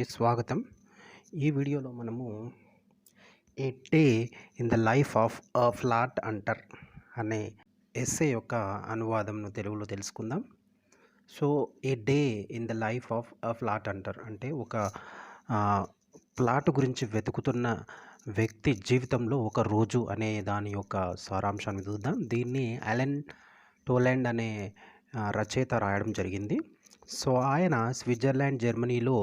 స్వాగతం. ఈ వీడియోలో మనము a day in the life of a flat hunter అనే ఎస్సే యొక్క అనువాదంను తెలుగులో తెలుసుకుందాం. So a day in the life of a flat hunter అంటే ఒక ప్లాట్ గురించి వెతుకుతున్న వ్యక్తి జీవితంలో ఒక రోజు అనే దాని యొక్క సారాంశాన్ని చూద్దాం. దీన్ని అలెన్ టోలాండ్ అనే రచయిత రాయడం జరిగింది. సో ఆయన స్విట్జర్లాండ్, జర్మనీలో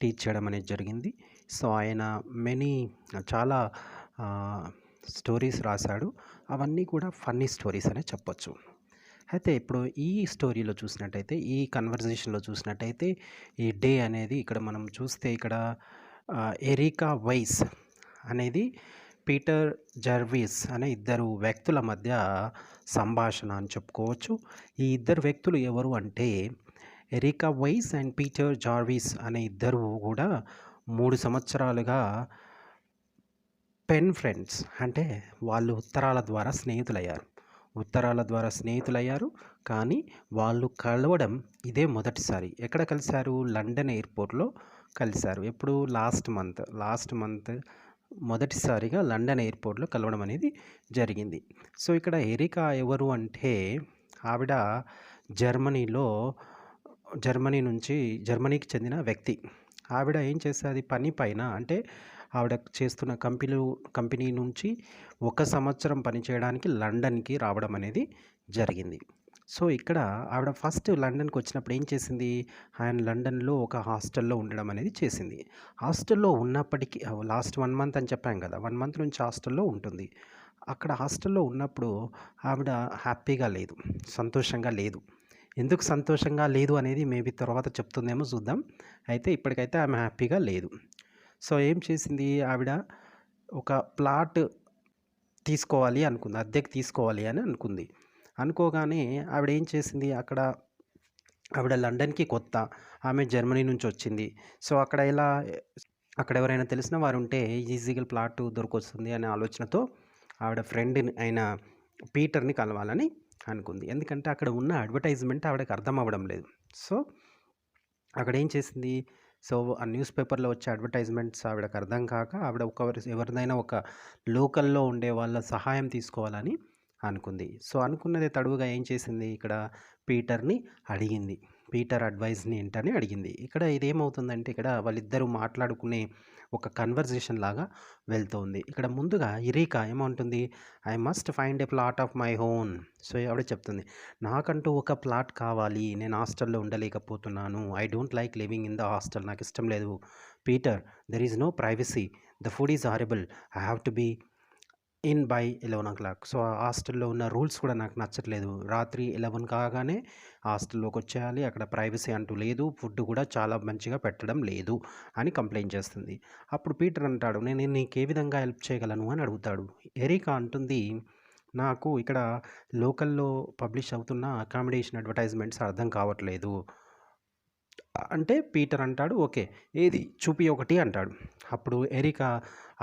టీచ్ చేయడం అనేది జరిగింది. సో ఆయన చాలా స్టోరీస్ రాశాడు. అవన్నీ కూడా ఫన్నీ స్టోరీస్ అనే చెప్పొచ్చు. అయితే ఇప్పుడు ఈ స్టోరీలో చూసినట్టయితే, ఈ కన్వర్జేషన్లో చూసినట్టయితే, ఈ డే అనేది ఇక్కడ మనం చూస్తే ఇక్కడ ఎరికా వైస్ అనేది పీటర్ జర్విస్ అనే ఇద్దరు వ్యక్తుల మధ్య సంభాషణ అని చెప్పుకోవచ్చు. ఈ ఇద్దరు వ్యక్తులు ఎవరు అంటే Erica Weiss and Peter Jarvis అనే ఇద్దరు కూడా 3 సంవత్సరాలుగా పెన్ ఫ్రెండ్స్. అంటే వాళ్ళు ఉత్తరాల ద్వారా స్నేహితులయ్యారు. కానీ వాళ్ళు కలవడం ఇదే మొదటిసారి. ఎక్కడ కలిశారు? లండన్ ఎయిర్పోర్ట్లో కలిశారు. ఎప్పుడు? లాస్ట్ మంత్ మొదటిసారిగా లండన్ ఎయిర్పోర్ట్లో కలవడం అనేది జరిగింది. సో ఇక్కడ ఎరికా ఎవరు అంటే ఆవిడ జర్మనీకి చెందిన వ్యక్తి. ఆవిడ ఏం చేసేది? పని పైన అంటే ఆవిడ చేస్తున్న కంపెనీ నుంచి 1 సంవత్సరం పని చేయడానికి లండన్కి రావడం అనేది జరిగింది. సో ఇక్కడ ఆవిడ ఫస్ట్ లండన్కి వచ్చినప్పుడు ఏం చేసింది? ఆయన లండన్లో ఒక హాస్టల్లో ఉండడం అనేది చేసింది. హాస్టల్లో ఉన్నప్పటికీ లాస్ట్ 1 మంత్ అని చెప్పాం కదా, 1 మంత్ నుంచి హాస్టల్లో ఉంటుంది. అక్కడ హాస్టల్లో ఉన్నప్పుడు ఆవిడ హ్యాపీగా లేదు, సంతోషంగా లేదు. ఎందుకు సంతోషంగా లేదు అనేది మేబీ తర్వాత చెప్తుందేమో చూద్దాం. అయితే ఇప్పటికైతే ఆమె హ్యాపీగా లేదు. సో ఏం చేసింది? ఆవిడ ఒక ప్లాట్ తీసుకోవాలి అనుకుంది, అద్దెకి తీసుకోవాలి అని అనుకుంది. అనుకోగానే ఆవిడ ఏం చేసింది? ఆవిడ లండన్కి కొత్త, ఆమె జర్మనీ నుంచి వచ్చింది. సో అక్కడ ఎవరైనా తెలిసిన వారు ఉంటే ఈజీగా ప్లాట్ దొరికొస్తుంది అనే ఆలోచనతో ఆవిడ ఫ్రెండ్ అయిన పీటర్ని కలవాలని అనుకుంది. ఎందుకంటే అక్కడ ఉన్న అడ్వర్టైజ్మెంట్ ఆవిడకి అర్థం అవ్వడం లేదు. సో అక్కడ ఏం చేసింది? సో ఆ న్యూస్ పేపర్లో వచ్చే అడ్వర్టైజ్మెంట్స్ ఆవిడకి అర్థం కాక ఆవిడ ఎవరిదైనా ఒక లోకల్లో ఉండే వాళ్ళ సహాయం తీసుకోవాలని అనుకుంది. సో అనుకున్నదే తడువుగా ఏం చేసింది? ఇక్కడ పీటర్ని అడిగింది. పీటర్ అడ్వైజ్ని ఏంటని అడిగింది. ఇక్కడ ఇదేమవుతుందంటే ఇక్కడ వాళ్ళిద్దరూ మాట్లాడుకునే ఒక కన్వర్జేషన్ లాగా వెళ్తుంది. ఇక్కడ ముందుగా ఇరీకా ఏమంటుంది? I must find a flat of my own. So ఆవిడ చెప్తుంది, నాకంటూ ఒక ప్లాట్ కావాలి, నేను హాస్టల్లో ఉండలేకపోతున్నాను. I don't like living in the hostel. నాకు ఇష్టం లేదు. Peter, there is no privacy, the food is horrible, I have to be in by 11 o'clock. So హాస్టల్లో ఉన్న రూల్స్ కూడా నాకు నచ్చట్లేదు. రాత్రి 11 కాగానే హాస్టల్లోకి వచ్చేయాలి, అక్కడ ప్రైవసీ అంటూ లేదు, ఫుడ్ కూడా చాలా మంచిగా పెట్టడం లేదు అని కంప్లైంట్ చేస్తుంది. అప్పుడు పీటర్ అంటాడు, నేను నీకు ఏ విధంగా హెల్ప్ చేయగలను అని అడుగుతాడు. ఎరికా అంటుంది, నాకు ఇక్కడ లోకల్లో పబ్లిష్ అవుతున్న అకామిడేషన్ అడ్వర్టైజ్మెంట్స్ అర్థం కావట్లేదు అంటే పీటర్ అంటాడు, ఓకే ఏది చూపి ఒకటి అంటాడు. అప్పుడు ఎరికా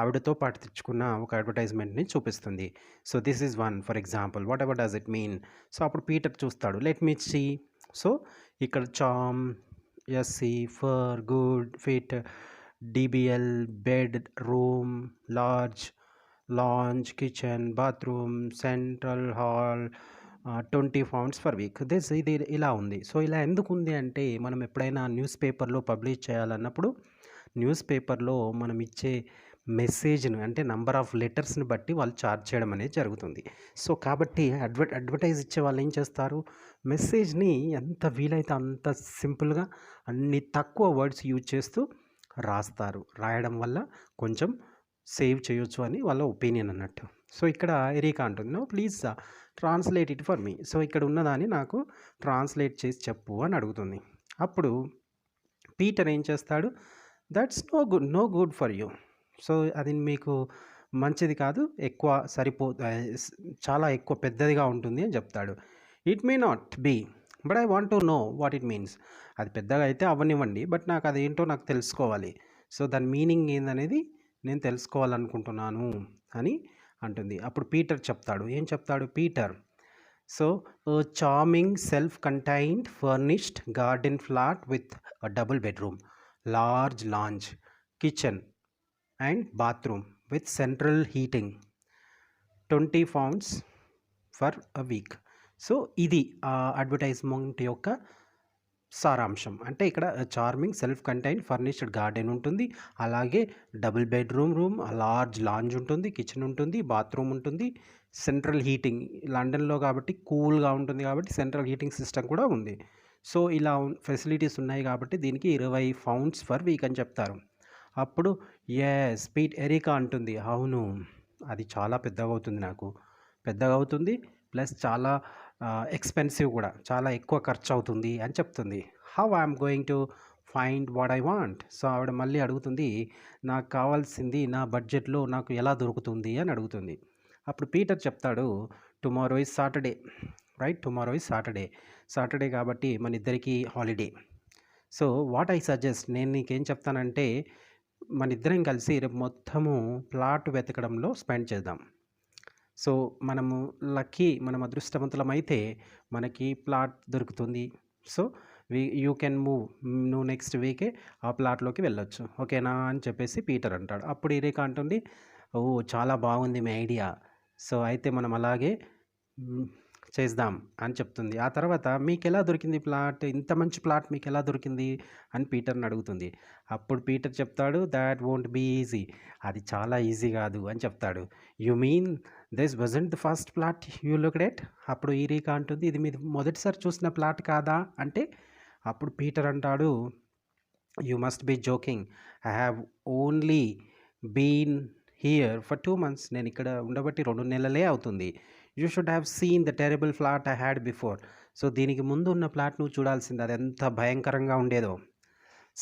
ఆవిడతో పాటు తెచ్చుకున్న ఒక అడ్వర్టైజ్మెంట్ని చూపిస్తుంది. So this is one for example, whatever does it mean. So అప్పుడు పీటర్ చూస్తాడు, లెట్ మీ సీ. సో ఇక్కడ charm, SC, fur, good, fit, DBL, bed, room, lounge, kitchen, bathroom, central hall, 20 pounds per week. ఇది ఇలా ఉంది. So ఇలా ఎందుకు ఉంది అంటే మనం ఎప్పుడైనా న్యూస్ పేపర్లో పబ్లిష్ చేయాలన్నప్పుడు న్యూస్ పేపర్లో మనం ఇచ్చే మెసేజ్ను అంటే నంబర్ ఆఫ్ లెటర్స్ని బట్టి వాళ్ళు ఛార్జ్ చేయడం అనేది జరుగుతుంది. సో కాబట్టి అడ్వర్టైజ్ ఇచ్చే వాళ్ళు ఏం చేస్తారు? మెసేజ్ని ఎంత వీలైతే అంత సింపుల్గా అన్ని తక్కువ వర్డ్స్ యూజ్ చేస్తూ రాయడం వల్ల కొంచెం సేవ్ చేయొచ్చు అని వాళ్ళ ఒపీనియన్ అన్నట్టు. సో ఇక్కడ ఎరికా అంటుంది, no please translate it for me. So ఇక్కడ ఉన్నదాన్ని నాకు ట్రాన్స్లేట్ చేసి చెప్పు అని అడుగుతుంది. అప్పుడు పీటర్ ఏం చేస్తాడు? That's no good for you. So అది మీకు మంచిది కాదు, చాలా ఎక్కువ పెద్దదిగా ఉంటుంది అని చెప్తాడు. It may not be, but I want to know what it means. అది పెద్దగా అయితే అవ్వనివ్వండి, బట్ నాకు అదేంటో నాకు తెలుసుకోవాలి. సో దాని మీనింగ్ ఏందనేది నేను తెలుసుకోవాలనుకుంటున్నాను అని అంటుంది. అప్పుడు పీటర్ చెప్తాడు, ఏం చెప్తాడు Peter? So charming self contained furnished garden flat with double bedroom. Large lounge, kitchen and bathroom with central heating, 20 pounds for a week. So ఇది అడ్వర్టైజ్మెంట్ యొక్క సారాంశం. అంటే ఇక్కడ charming self contained furnished garden ఉంటుంది, అలాగే డబుల్ బెడ్రూమ్, లార్జ్ లాంజ్ ఉంటుంది, kitchen ఉంటుంది, bathroom ఉంటుంది, సెంట్రల్ హీటింగ్ లండన్లో కాబట్టి కూల్గా ఉంటుంది కాబట్టి సెంట్రల్ హీటింగ్ సిస్టమ్ కూడా ఉంది. సో ఇలా ఫెసిలిటీస్ ఉన్నాయి కాబట్టి దీనికి 20 పౌండ్స్ ఫర్ వీక్ అని చెప్తారు. అప్పుడు ఎరికా అంటుంది, అవును అది చాలా పెద్దగా అవుతుంది, నాకు పెద్దగా అవుతుంది, ప్లస్ చాలా ఎక్స్పెన్సివ్ కూడా, చాలా ఎక్కువ ఖర్చు అవుతుంది అని చెప్తుంది. How I'm going to find what I want. So ఆవిడ మళ్ళీ అడుగుతుంది, నాకు కావాల్సింది నా బడ్జెట్లో నాకు ఎలా దొరుకుతుంది అని అడుగుతుంది. అప్పుడు పీటర్ చెప్తాడు, tomorrow is Saturday, right, tomorrow is Saturday కాబట్టి మన ఇద్దరికి holiday. So what I suggest, నేను నీకేం చెప్తానంటే మన ఇద్దరం కలిసి రేపు మొత్తము ప్లాట్ వెతకడంలో స్పెండ్ చేద్దాం. సో మనము మనం అదృష్టవంతులమైతే మనకి ప్లాట్ దొరుకుతుంది. సో యూ కెన్ మూవ్, నువ్వు నెక్స్ట్ వీకే ఆ ప్లాట్లోకి వెళ్ళొచ్చు, ఓకేనా అని చెప్పేసి పీటర్ అంటాడు. అప్పుడు ఇరేకా అంటుంది, ఓ చాలా బాగుంది మీ ఐడియా, సో అయితే మనం అలాగే చేద్దాం అని చెప్తుంది. ఆ తర్వాత మీకు ఎలా దొరికింది ప్లాట్, ఇంత మంచి ప్లాట్ మీకు ఎలా దొరికింది అని పీటర్ని అడుగుతుంది. అప్పుడు పీటర్ చెప్తాడు, దాట్ వోంట్ బీ ఈజీ, అది చాలా ఈజీ కాదు అని చెప్తాడు. You mean this wasn't the first plot you looked at. అప్పుడు ఈరీకా అంటుంది, ఇది మీరు మొదటిసారి చూసిన ప్లాట్ కాదా అంటే, అప్పుడు పీటర్ అంటాడు, you must be joking, I have only been here for 2 months, నేను ఇక్కడ ఉండబట్టి 2 నెలలే అవుతుంది. You should have seen the terrible flat I had before. So దీనికి ముందు ఉన్న ప్లాట్ నువ్వు చూడాల్సింది, అది ఎంత భయంకరంగా ఉండేదో.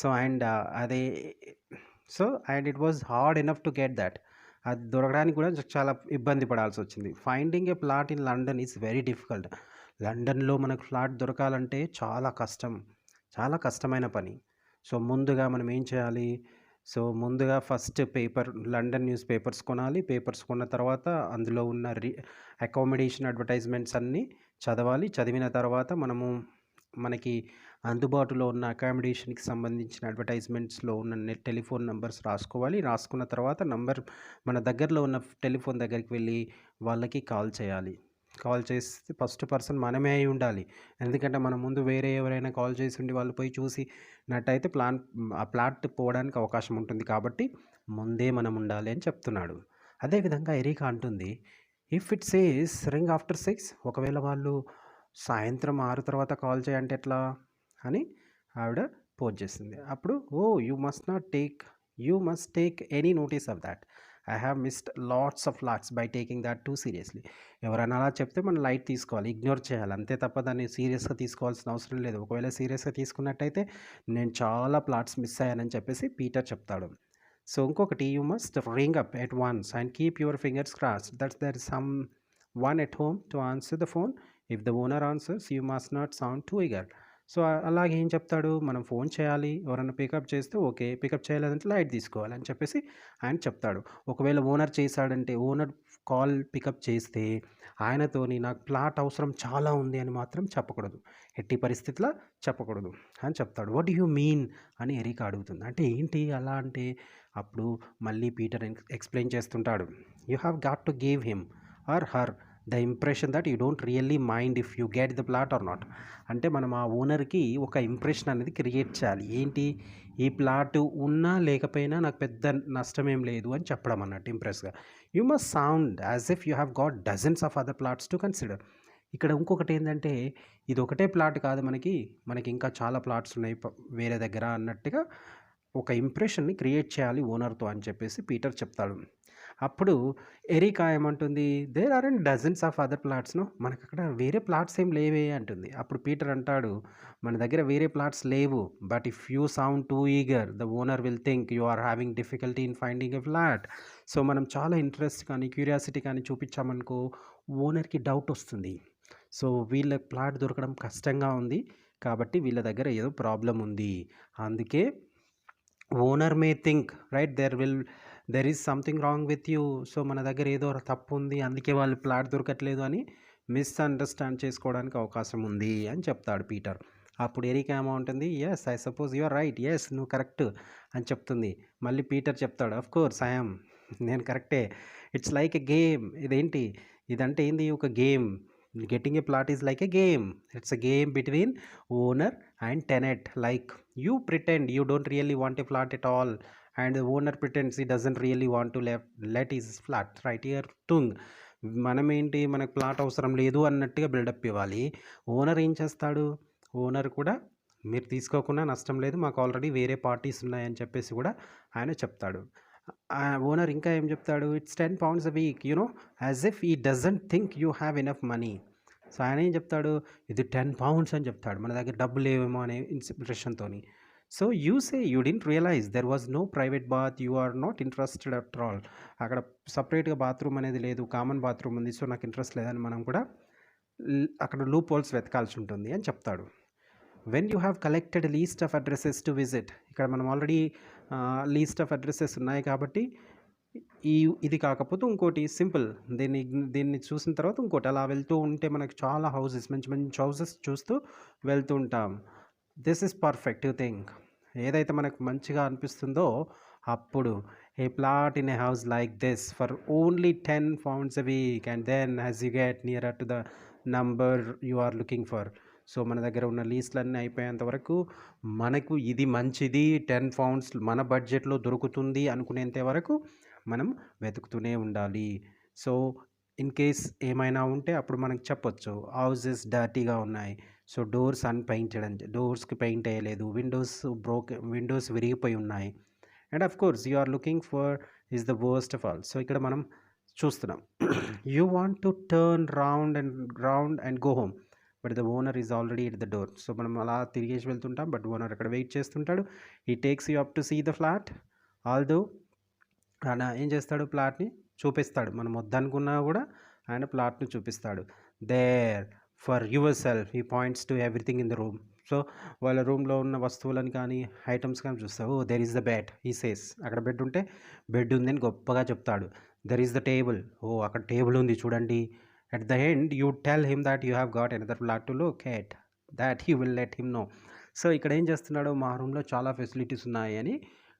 సో అండ్ అదే and it was hard enough to get that, అది దొరకడానికి కూడా చాలా ఇబ్బంది పడాల్సి వచ్చింది. Finding A flat in London is very difficult. లండన్లో మనకు ఫ్లాట్ దొరకాలంటే చాలా కష్టమైన పని. సో ముందుగా మనం ఏం చేయాలి, సో ముందుగా ఫస్ట్ లండన్ న్యూస్ పేపర్స్ కొనాలి. పేపర్స్ కొన్న తర్వాత అందులో ఉన్న అకామిడేషన్ అడ్వర్టైజ్మెంట్స్ అన్నీ చదవాలి. చదివిన తర్వాత మనకి అందుబాటులో ఉన్న అకామిడేషన్కి సంబంధించిన అడ్వర్టైజ్మెంట్స్లో ఉన్న టెలిఫోన్ నెంబర్స్ రాసుకోవాలి. రాసుకున్న తర్వాత మన దగ్గరలో ఉన్న టెలిఫోన్ దగ్గరికి వెళ్ళి వాళ్ళకి కాల్ చేయాలి. కాల్ చేసి ఫస్ట్ పర్సన్ మనమే అయి ఉండాలి. ఎందుకంటే మన ముందు వేరే ఎవరైనా కాల్ చేసి ఉండి వాళ్ళు పోయి చూసినట్టయితే ఆ ప్లాట్ పోవడానికి అవకాశం ఉంటుంది. కాబట్టి ముందే మనం ఉండాలి అని చెప్తున్నాడు. అదేవిధంగా ఎరికా అంటుంది, if it says ring after 6, ఒకవేళ వాళ్ళు సాయంత్రం 6 తర్వాత కాల్ చేయంటే ఎట్లా అని ఆవిడ పోజ్ చేస్తుంది. అప్పుడు you must take any notice of that, I have missed lots of flats by taking that two seriously. ఎవరైనా అలా చెప్తే మనం లైట్ తీసుకోవాలి, ఇగ్నోర్ చేయాలి, అంతే తప్ప దాన్ని సీరియస్గా తీసుకోవాల్సిన అవసరం లేదు. ఒకవేళ సీరియస్గా తీసుకున్నట్టయితే నేను చాలా ప్లాట్స్ మిస్ అయ్యానని చెప్పేసి పీటర్ చెప్తాడు. సో ఇంకొకటి, you must ring up at once and keep your fingers crossed that there is someone at home to answer the phone. If the owner answers you must not sound too eager. So అలాగే ఏం చెప్తాడు, మనం phone చేయాలి, ఎవరైనా pickup చేస్తే okay, pickup చేయలేదంటే light తీసుకోవాలి అని చెప్పేసి ఆయన చెప్తాడు. ఒకవేళ ఓనర్ చేశాడంటే, ఓనర్ కాల్ పికప్ చేస్తే ఆయనతోని నాకు ప్లాట్ అవసరం చాలా ఉంది అని మాత్రం చెప్పకూడదు, ఎట్టి పరిస్థితిలో చెప్పకూడదు అని చెప్తాడు. వాట్ యూ మీన్ అని ఎరికా అడుగుతుంది. అంటే ఏంటి అలా అంటే, అప్పుడు మళ్ళీ పీటర్ ఎక్స్ప్లెయిన్ చేస్తుంటాడు, you have got to give him or her the impression that you don't really mind if you get the flat or not. అంటే మనం ఆ ఓనర్కి ఒక ఇంప్రెషన్ అనేది క్రియేట్ చేయాలి. ఏంటి, ఈ ప్లాట్ ఉన్నా లేకపోయినా నాకు పెద్ద నష్టం ఏం లేదు అని చెప్పడం అన్నట్టు ఇంప్రెస్గా. You must sound as if you have got dozens of other flats to consider. ఇక్కడ ఇంకొకటి ఏంటంటే, ఇది ఒకటే ప్లాట్ కాదు, మనకి ఇంకా చాలా ప్లాట్స్ ఉన్నాయి వేరే దగ్గర అన్నట్టుగా ఒక ఇంప్రెషన్ని క్రియేట్ చేయాలి ఓనర్తో అని చెప్పేసి పీటర్ చెప్తాడు. అప్పుడు ఎరికా ఏమంటుంది, there are and dozens of other ప్లాట్స్ను, మనకు అక్కడ వేరే ప్లాట్స్ ఏం లేవే అంటుంది. అప్పుడు పీటర్ అంటాడు, మన దగ్గర వేరే ప్లాట్స్ లేవు, but if you sound too eager the owner will think you are having difficulty in finding a flat. So మనం చాలా ఇంట్రెస్ట్ కానీ క్యూరియాసిటీ కానీ చూపించామనుకో, ఓనర్కి డౌట్ వస్తుంది. సో వీళ్ళ ప్లాట్ దొరకడం కష్టంగా ఉంది కాబట్టి వీళ్ళ దగ్గర ఏదో ప్రాబ్లం ఉంది, అందుకే owner may think right there is something wrong with you. So మన దగ్గర ఏదో తప్పు ఉంది, అందుకే వాళ్ళు ప్లాట్ దొరకట్లేదు అని మిస్అండర్స్టాండ్ చేసుకోవడానికి అవకాశం ఉంది అని చెప్తాడు పీటర్. అప్పుడు ఎరికా ఏమో ఉంటుంది, yes I suppose you are right. Yes నువ్వు కరెక్ట్ అని చెప్తుంది. మళ్ళీ పీటర్ చెప్తాడు, ఆఫ్ కోర్స్ ఐ యామ్. నేను కరెక్టే. It's like a game. ఇదేంటి? ఇదంటే ఏంది? ఒక game. Getting a plot is like a game. It's a game between owner and tenant. Like you pretend you don't really want a flat at all and the owner pretends he doesn't really want to let his flat right here tung. మనమేంటి, మనకు plot అవసరం లేదు అన్నట్టుగా buildup ఇవ్వాలి. Owner ఏం చేస్తాడు? Owner కూడా మీరు తీసుకోకుండా నష్టం లేదు, మాకు ఆల్రెడీ వేరే పార్టీస్ ఉన్నాయని చెప్పేసి కూడా ఆయన చెప్తాడు. ఓనర్ ఇంకా ఏం చెప్తాడు? It's £10 a week, as if he doesn't think you have enough money. So ఆయన ఏం చెప్తాడు? ఇది £10 అని చెప్తాడు, మన దగ్గర డబ్బులు లేవేమో అనే ఇంప్రెషన్తో. So you say you didn't realise there was no private bath, you are not interested at all. అక్కడ సపరేట్గా బాత్రూమ్ అనేది లేదు, కామన్ బాత్రూమ్ ఉంది, సో నాకు ఇంట్రెస్ట్ లేదని మనం కూడా అక్కడ లూప్ హోల్స్ వెతకాల్సి ఉంటుంది అని చెప్తాడు. When you have collected least of addresses to visit. ఇక్కడ మనం ఆల్రెడీ లీస్ట్ ఆఫ్ అడ్రసెస్ ఉన్నాయి కాబట్టి ఇది కాకపోతే ఇంకోటి సింపుల్, దీన్ని చూసిన తర్వాత ఇంకోటి అలా వెళ్తూ ఉంటే మనకు చాలా హౌసెస్, మంచి మంచి హౌసెస్ చూస్తూ వెళ్తూ ఉంటాం. This is perfect you think. ఏదైతే మనకు మంచిగా అనిపిస్తుందో అప్పుడు a flat in a house like this for only £10 a week and then as you get near to the number you are looking for. So మన దగ్గర ఉన్న లీస్ట్లన్నీ అయిపోయేంత వరకు మనకు ఇది మంచిది, £10 మన బడ్జెట్లో దొరుకుతుంది అనుకునేంత వరకు మనం వెతుకుతూనే ఉండాలి. సో ఇన్ కేస్ ఏమైనా ఉంటే అప్పుడు మనకు చెప్పొచ్చు, హౌసెస్ డర్టీగా ఉన్నాయి, సో డోర్స్ అన్పెయింటెడ్ అని, డోర్స్కి పెయింట్ వేయలేదు, విండోస్ విరిగిపోయి ఉన్నాయి, and of course you are looking for is the worst of all. So ఇక్కడ మనం చూస్తున్నాం, you want to turn round and go home but the owner is already at the door. So మనం అలా తిరిగేసి వెళ్తుంటాం, but owner అక్కడ wait చేస్తుంటాడు. He takes you up to see the flat. Although ఆయన ఏం చేస్తాడు? ప్లాట్ని చూపిస్తాడు. మనం వద్దనుకున్నా కూడా ఆయన ప్లాట్ని చూపిస్తాడు. There for yourself he points to everything in the room. So వాళ్ళ రూమ్లో ఉన్న వస్తువులను కానీ ఐటమ్స్ కానీ చూస్తావు. There is the bed, he says. అక్కడ బెడ్ ఉంటే బెడ్ ఉంది అని గొప్పగా చెప్తాడు. దెర్ ఈస్ ద టేబుల్, అక్కడ టేబుల్ ఉంది చూడండి. At the end you tell him that you have got another flat to look at, that he will let him know. So ఇక్కడ ఏం చేస్తున్నాడు? మా రూమ్లో చాలా ఫెసిలిటీస్ ఉన్నాయి అని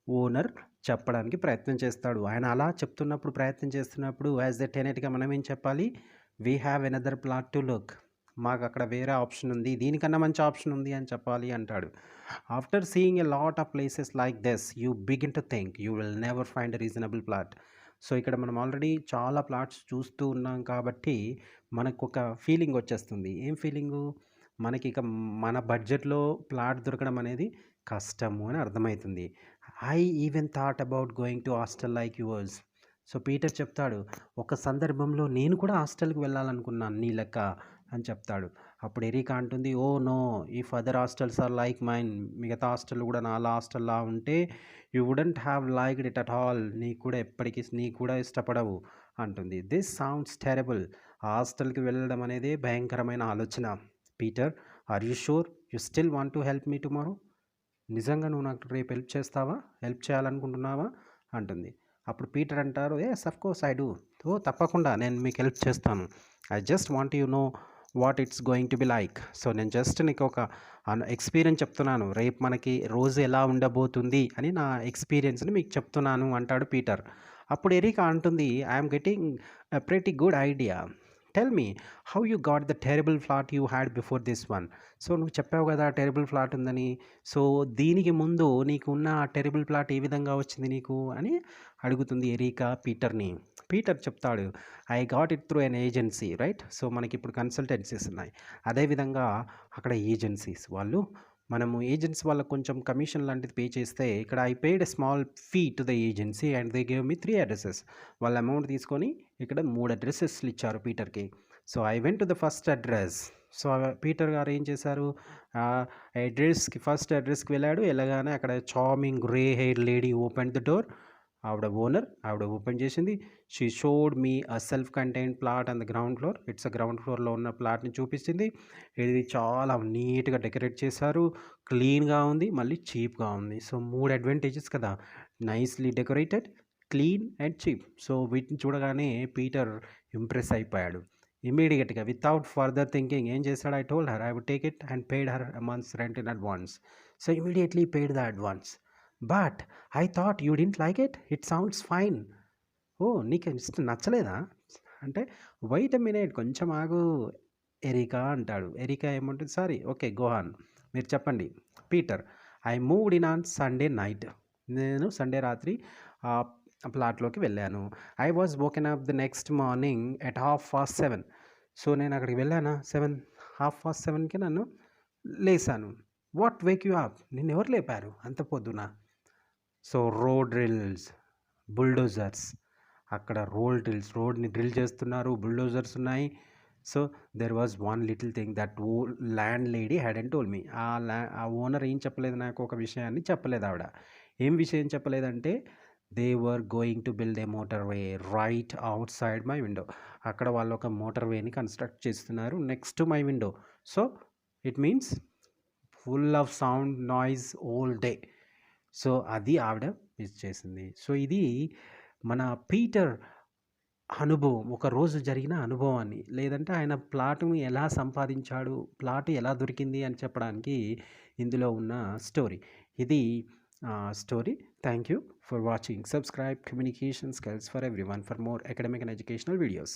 ఓనర్ చెప్పడానికి ప్రయత్నం చేస్తాడు. ఆయన అలా చెప్తున్నప్పుడు, ప్రయత్నం చేస్తున్నప్పుడు యాజ్ ఎ టెనెంట్గా మనం ఏం చెప్పాలి? We have another plot to look, మాకు అక్కడ వేరే ఆప్షన్ ఉంది, దీనికన్నా మంచి ఆప్షన్ ఉంది అని చెప్పాలి అంటాడు. After seeing a lot of places like this you begin to think you will never find a reasonable plot. So ఇక్కడ మనం ఆల్రెడీ చాలా ప్లాట్స్ చూస్తూ ఉన్నాం కాబట్టి మనకు ఒక ఫీలింగ్ వచ్చేస్తుంది. ఏం ఫీలింగు? మనకి ఇక మన బడ్జెట్లో ప్లాట్ దొరకడం అనేది కష్టము అని అర్థమవుతుంది. I even thought about going to hostel like yours. So Peter చెప్తాడు, ఒక సందర్భంలో నేను కూడా హాస్టల్కి వెళ్ళాలనుకున్నాను నీ లెక్క అని చెప్తాడు. అప్పుడు ఎరికా అంటుంది, oh no, if other hostels are like mine, మిగతా హాస్టల్ కూడా నాలా హాస్టల్లా ఉంటే you wouldn't have liked it at all, నీకు కూడా ఇష్టపడవు అంటుంది. This sounds terrible. హాస్టల్కి వెళ్ళడం అనేది భయంకరమైన ఆలోచన. Peter, are you sure you still want to help me tomorrow? నిజంగా నువ్వు నాకు రేపు హెల్ప్ చేయాలనుకుంటున్నావా అంటుంది. అప్పుడు పీటర్ అంటారు, yes of course I do. తప్పకుండా నేను మీకు హెల్ప్ చేస్తాను. I just want you know what it's going to be like. So నేను జస్ట్ నీకు ఒక ఎక్స్పీరియన్స్ చెప్తున్నాను, రేపు మనకి రోజు ఎలా ఉండబోతుంది అని నా ఎక్స్పీరియన్స్ని మీకు చెప్తున్నాను అంటాడు పీటర్. అప్పుడు ఎరికా అంటుంది, I'm getting a pretty good idea. Tell me how you got the terrible flat you had before this one. So నువ్వు చెప్పావు కదా టెరబుల్ ఫ్లాట్ ఉందని, సో దీనికి ముందు నీకు ఉన్న ఆ టెరబుల్ ఫ్లాట్ ఏ విధంగా వచ్చింది నీకు అని అడుగుతుంది ఎరికా పీటర్ని. పీటర్ చెప్తాడు, I got it through an agency, right. So మనకి ఇప్పుడు కన్సల్టెన్సీస్ ఉన్నాయి, అదేవిధంగా అక్కడ ఏజెన్సీస్ వాళ్ళు, మనము ఏజెన్సీ వాళ్ళకు కొంచెం కమిషన్ లాంటిది పే చేస్తే, ఇక్కడ I paid a small fee to the agency and they gave me 3 addresses. వాళ్ళ అమౌంట్ తీసుకొని ఇక్కడ 3 అడ్రసెస్లు ఇచ్చారు పీటర్కి. So I went to the first address. So Peter గారు ఏం చేశారు? ఫస్ట్ అడ్రస్కి వెళ్ళాడు. వెళ్ళగానే అక్కడ charming grey hair lady open the door. ఆవిడ ఓపెన్ చేసింది. She showed me a self contained flat on the ground floor. It's a ground ఫ్లోర్లో ఉన్న ప్లాట్ని చూపించింది. ఇది చాలా నీట్గా డెకరేట్ చేశారు, క్లీన్గా ఉంది, మళ్ళీ చీప్గా ఉంది. సో 3 అడ్వాంటేజెస్ కదా, nicely decorated, clean and cheap. So వీటిని చూడగానే పీటర్ ఇంప్రెస్ అయిపోయాడు. ఇమ్మీడియేట్‌గా వితౌట్ ఫర్దర్ థింకింగ్ ఏం చేశాడు, I told her I would take it and paid her a month's rent in advance. So immediately paid the advance. But I thought you didn't like it? It sounds fine. Oh! నీకు నచ్చలేదా? అంటే wait a minute కొంచెం ఆగు Erika అంటాడు. Erika ఏమంటుంది, sorry okay go on. మీరు చెప్పండి. Peter, I moved in on Sunday night. నేను సండే రాత్రి ఆ ప్లాట్‌లోకి వెళ్ళాను. I was woken up the next morning at 7:30. So నేను అక్కడికి వెళ్ళానా 7:30కి నన్ను లేసాను. What wake you up? నిన్నెవరు లేపారు అంత పొద్దున? సో రోడ్ డ్రిల్స్, బుల్డోజర్స్, అక్కడ రోడ్ని డ్రిల్ చేస్తున్నారు, బుల్డోజర్స్ ఉన్నాయి. So there was one little thing that landlady hadn't told me. ఆ ఓనర్ ఏం చెప్పలేదు నాకు, ఒక విషయాన్ని చెప్పలేదు ఆవిడ. ఏం విషయం చెప్పలేదంటే they were going to build a motorway right outside my window. అక్కడ వాళ్ళు ఒక మోటార్ వేని కన్స్ట్రక్ట్ చేస్తున్నారు next to my window. So it means full of sound noise all day. So అది ఆవిడ మిస్ చేసింది. సో ఇది మన పీటర్ అనుభవం, ఒక రోజు జరిగిన అనుభవాన్ని, లేదంటే ఆయన ప్లాట్‌ని ఎలా సంపాదించాడు, ప్లాట్ ఎలా దొరికింది అని చెప్పడానికి ఇందులో ఉన్న స్టోరీ. ఇది story. Thank you for watching. Subscribe communication skills for everyone for more academic and educational videos.